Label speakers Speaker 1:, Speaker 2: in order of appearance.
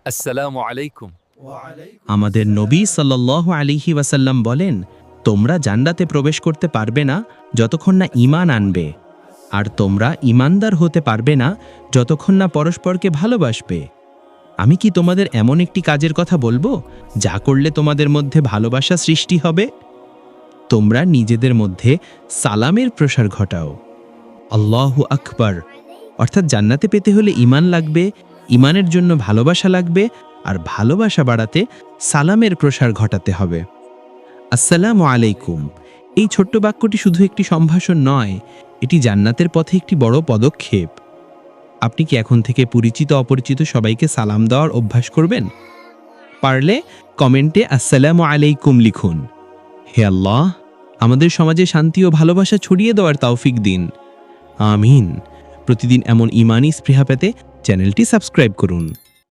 Speaker 1: আসসালামু আলাইকুম।
Speaker 2: আমাদের নবী সাল্লাল্লাহু আলাইহি ওয়াসাল্লাম বলেন, তোমরা জান্নাতে প্রবেশ করতে পারবে না যতক্ষণ না ঈমান আনবে, আর তোমরা ঈমানদার হতে পারবে না যতক্ষণ না পরস্পরকে ভালোবাসবে। আমি কি তোমাদের এমন একটি কাজের কথা বলবো যা করলে তোমাদের মধ্যে ভালোবাসা সৃষ্টি হবে? তোমরা নিজেদের মধ্যে সালামের প্রসার ঘটাও। আল্লাহু আকবার। অর্থাৎ জান্নাতে পেতে হলে ঈমান লাগবে, ঈমানের জন্য ভালোবাসা লাগবে, আর ভালোবাসা বাড়াতে সালামের প্রসার ঘটাতে হবে। আসসালামু আলাইকুম। এই ছোট্ট বাক্যটি শুধু একটি সম্ভাষণ নয়, এটি জান্নাতের পথে একটি বড় পদক্ষেপ। আপনি কি এখন থেকে পরিচিত অপরিচিত সবাইকে সালাম দেওয়ার অভ্যাস করবেন? পারলে কমেন্টে আসসালামু আলাইকুম লিখুন। হে আল্লাহ, আমাদের সমাজে শান্তি ও ভালোবাসা ছড়িয়ে দেওয়ার তৌফিক দিন। আমিন। প্রতিদিন এমন ঈমানি স্পৃহা পেতে চ্যানেলটি সাবস্ক্রাইব করুন।